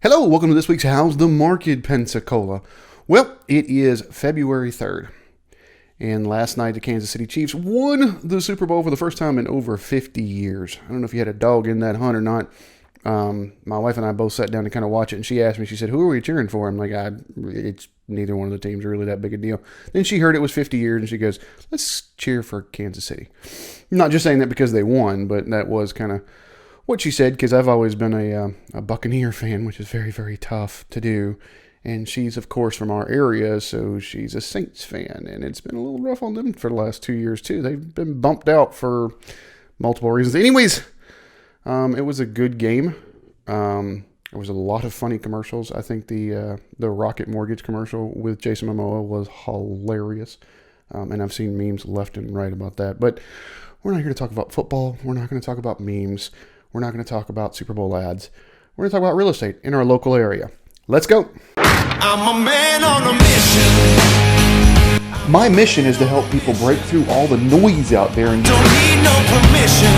Hello, welcome to this week's How's the Market, Pensacola. Well, it is February 3rd, and last night the Kansas City Chiefs won the Super Bowl for the first time in over 50 years. I don't know if you had a dog in that hunt or not. My wife and I both sat down to kind of watch it, and she asked me, she said, "Who are we cheering for?" I'm like, it's neither one of the teams are really that big a deal. Then she heard it was 50 years, and she goes, "Let's cheer for Kansas City." I'm not just saying that because they won, but that was kind of what she said, because I've always been a Buccaneer fan, which is very, very tough to do. And she's, of course, from our area, so she's a Saints fan. And it's been a little rough on them for the last 2 years, too. They've been bumped out for multiple reasons. Anyways, it was a good game. There was a lot of funny commercials. I think the Rocket Mortgage commercial with Jason Momoa was hilarious. And I've seen memes left and right about that. But we're not here to talk about football. We're not going to talk about memes. We're not going to talk about Super Bowl ads. We're going to talk about real estate in our local area. Let's go. I'm a man on a mission. My mission is to help people break through all the noise out there and Don't need no permission.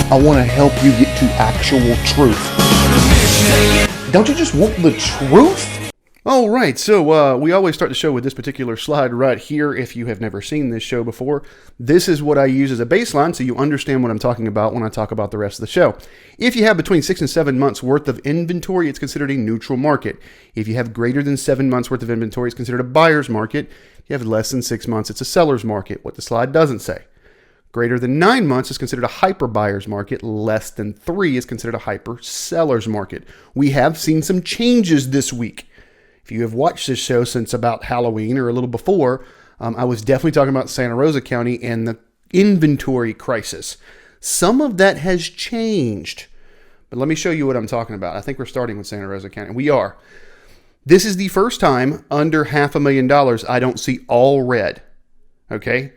I want to help you get to actual truth. On a mission. Don't you just want the truth? All right, so we always start the show with this particular slide right here. If you have never seen this show before, this is what I use as a baseline so you understand what I'm talking about when I talk about the rest of the show. If you have between 6 and 7 months worth of inventory, it's considered a neutral market. If you have greater than 7 months worth of inventory, it's considered a buyer's market. If you have less than 6 months, it's a seller's market, what the slide doesn't say. Greater than 9 months is considered a hyper buyer's market. Less than 3 is considered a hyper seller's market. We have seen some changes this week. If you have watched this show since about Halloween or a little before, I was definitely talking about Santa Rosa County and the inventory crisis. Some of that has changed, but let me show you what I'm talking about. I think we're starting with Santa Rosa County. We are. This is the first time under $500,000 I don't see all red. Okay?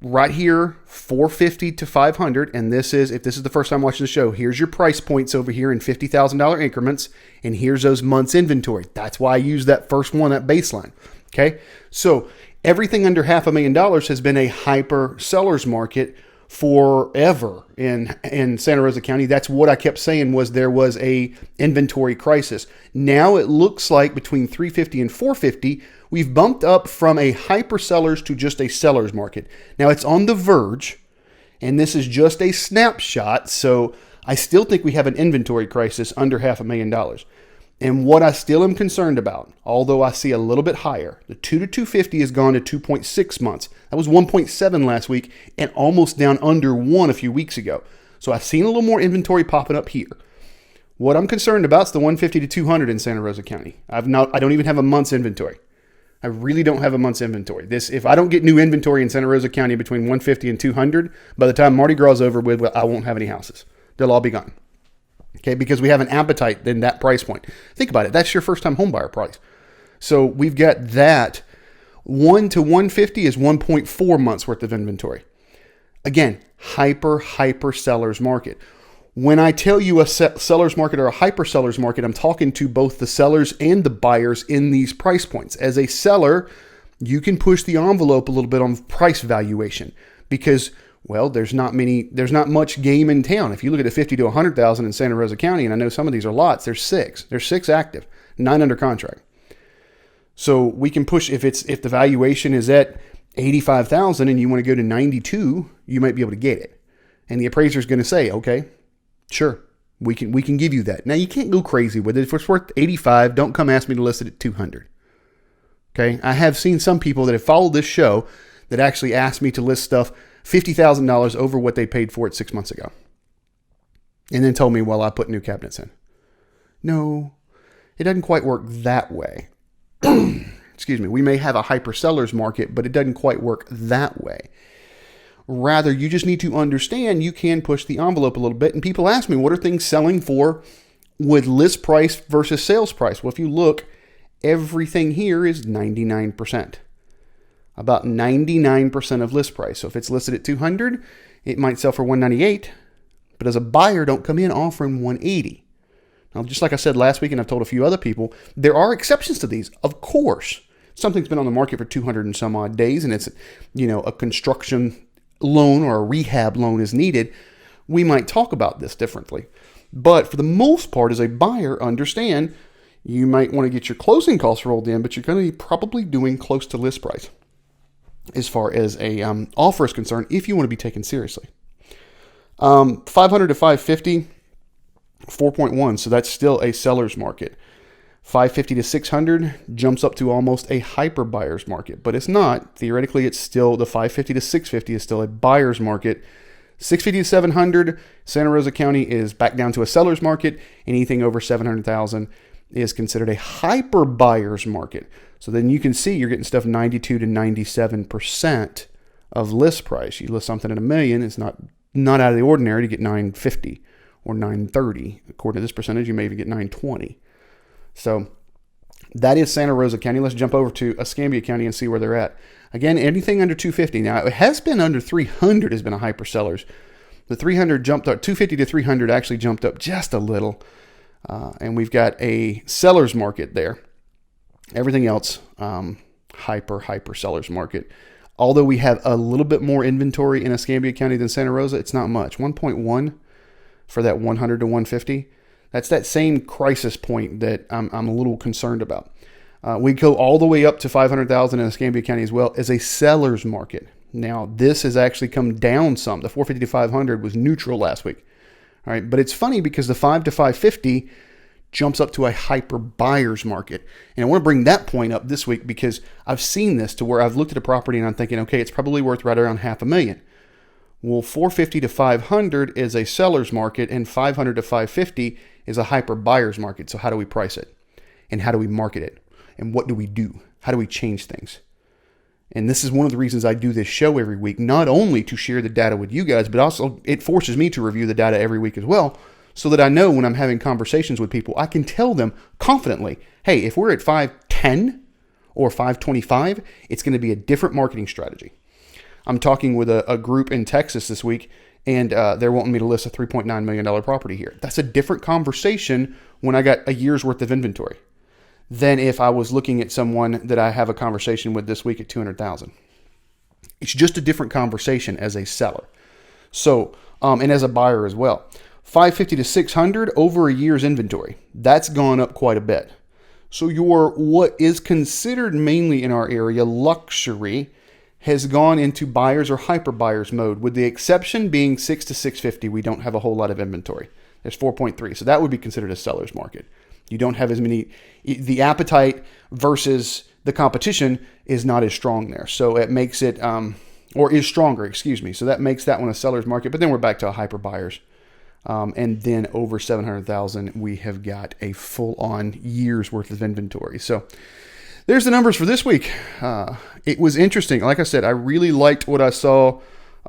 Right here, 450 to 500, and this is, if this is the first time watching the show, here's your price points over here in $50,000 increments, and here's those months inventory. That's why I use that first one, that baseline. Okay, so everything under $500,000 has been a hyper seller's market forever in Santa Rosa County. That's what I kept saying, was there was a inventory crisis. Now it looks like between 350 and 450, we've bumped up from a hyper sellers to just a seller's market. Now it's on the verge, and this is just a snapshot, so I still think we have an inventory crisis under $500,000. And what I still am concerned about, although I see a little bit higher, the 2 to 250 has gone to 2.6 months. That was 1.7 last week and almost down under 1 a few weeks ago. So I've seen a little more inventory popping up here. What I'm concerned about is the 150 to 200 in Santa Rosa County. I don't even have a month's inventory. I really don't have a month's inventory. If I don't get new inventory in Santa Rosa County between 150 and 200, by the time Mardi Gras is over with, I won't have any houses. They'll all be gone. Okay, because we have an appetite in that price point. Think about it. That's your first-time homebuyer price. So we've got that. 1 to 150 is 1.4 months worth of inventory. Again, hyper seller's market. When I tell you a seller's market or a hyper seller's market, I'm talking to both the sellers and the buyers in these price points. As a seller, you can push the envelope a little bit on price valuation because, well, there's not much game in town. If you look at the 50 to 100,000 in Santa Rosa County, and I know some of these are lots, there's 6. There's 6 active, 9 under contract. So we can push, if the valuation is at 85,000 and you want to go to 92, you might be able to get it. And the appraiser is going to say, okay, sure, we can give you that. Now you can't go crazy with it. If it's worth 85, don't come ask me to list it at 200. Okay, I have seen some people that have followed this show that actually asked me to list stuff $50,000 over what they paid for it 6 months ago. And then told me, well, I put new cabinets in. No, it doesn't quite work that way. Excuse me. We may have a hyper seller's market, but it doesn't quite work that way. Rather, you just need to understand you can push the envelope a little bit. And people ask me, what are things selling for with list price versus sales price? Well, if you look, everything here is 99%. About 99% of list price. So if it's listed at 200, it might sell for 198. But as a buyer, don't come in offering 180. Now, just like I said last week, and I've told a few other people, there are exceptions to these, of course. Something's been on the market for 200 and some odd days, and it's, a construction loan or a rehab loan is needed. We might talk about this differently. But for the most part, as a buyer, understand you might want to get your closing costs rolled in, but you're going to be probably doing close to list price as far as a offer is concerned, if you want to be taken seriously. 500 to 550, 4.1. So that's still a seller's market. 550 to 600 jumps up to almost a hyper buyer's market, but it's not. Theoretically, it's still the 550 to 650 is still a buyer's market. 650 to 700, Santa Rosa County is back down to a seller's market. Anything over 700,000 is considered a hyper buyer's market. So then you can see you're getting stuff 92 to 97% of list price. You list something at $1 million, it's not out of the ordinary to get 950 or 930. According to this percentage, you may even get 920. So that is Santa Rosa County. Let's jump over to Escambia County and see where they're at. Again, anything under 250. Now, it has been under 300 has been a hyper sellers. The 300 jumped up, 250 to 300 actually jumped up just a little. And we've got a seller's market there. Everything else, hyper seller's market. Although we have a little bit more inventory in Escambia County than Santa Rosa, it's not much. 1.1 for that 100 to 150. That's that same crisis point that I'm a little concerned about. We go all the way up to 500,000 in Escambia County as well as a seller's market. Now, this has actually come down some. The 450 to 500 was neutral last week. All right, but it's funny because the 5 to 550 jumps up to a hyper buyer's market. And I want to bring that point up this week because I've seen this to where I've looked at a property and I'm thinking, okay, it's probably worth right around $500,000. Well, 450 to 500 is a seller's market and 500 to 550 is a hyper buyer's market. So how do we price it? And how do we market it? And what do we do? How do we change things? And this is one of the reasons I do this show every week, not only to share the data with you guys, but also it forces me to review the data every week as well, so that I know when I'm having conversations with people, I can tell them confidently, hey, if we're at 510 or 525, it's going to be a different marketing strategy. I'm talking with a group in Texas this week, and they're wanting me to list a $3.9 million property here. That's a different conversation when I got a year's worth of inventory than if I was looking at someone that I have a conversation with this week at 200,000. It's just a different conversation as a seller. So, and as a buyer as well. 550 to 600 over a year's inventory. That's gone up quite a bit. So your, what is considered mainly in our area luxury has gone into buyers or hyper buyers mode, with the exception being 6 to 650. We don't have a whole lot of inventory. There's 4.3. So that would be considered a seller's market. You don't have as many, the appetite versus the competition is not as strong there. So it makes it, or is stronger, excuse me. So that makes that one a seller's market, but then we're back to a hyper buyers. And then over 700,000, we have got a full on year's worth of inventory. So there's the numbers for this week. It was interesting. Like I said, I really liked what I saw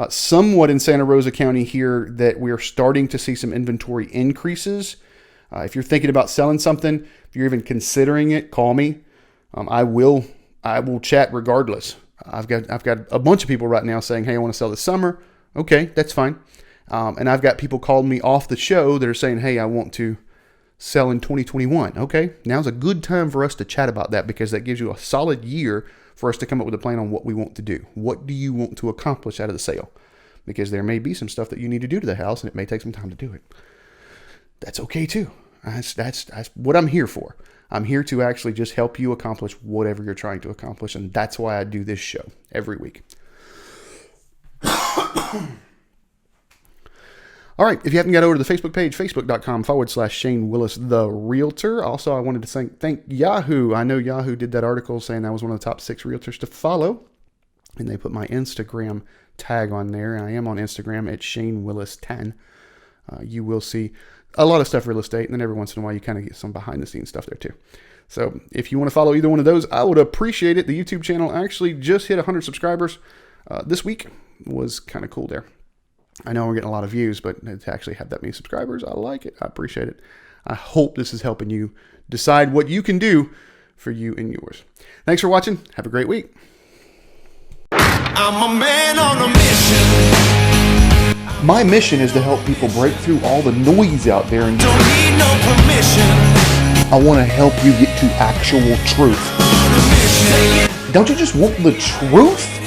somewhat in Santa Rosa County here, that we're starting to see some inventory increases. If you're thinking about selling something, if you're even considering it, call me. I will chat regardless. I've got a bunch of people right now saying, hey, I want to sell this summer. Okay, that's fine. And I've got people calling me off the show that are saying, hey, I want to sell in 2021. Okay, now's a good time for us to chat about that, because that gives you a solid year for us to come up with a plan on what we want to do. What do you want to accomplish out of the sale? Because there may be some stuff that you need to do to the house, and it may take some time to do it. That's okay too. That's what I'm here for. I'm here to actually just help you accomplish whatever you're trying to accomplish, and that's why I do this show every week. All right, if you haven't got over to the Facebook page, facebook.com/Shane Willis, the Realtor. Also, I wanted to thank Yahoo. I know Yahoo did that article saying I was one of the top 6 realtors to follow, and they put my Instagram tag on there. And I am on Instagram at Shane Willis 10. You will see a lot of stuff real estate, and then every once in a while you kind of get some behind the scenes stuff there too. So if you want to follow either one of those, I would appreciate it. The YouTube channel actually just hit 100 subscribers this week. Was kind of cool there. I know we're getting a lot of views, but to actually have that many subscribers, I like it. I appreciate it. I hope this is helping you decide what you can do for you and yours. Thanks for watching. Have a great week. I'm a man on a mission. My mission is to help people break through all the noise out there, and Don't need no permission. I want to help you get to actual truth. On a mission. Don't you just want the truth?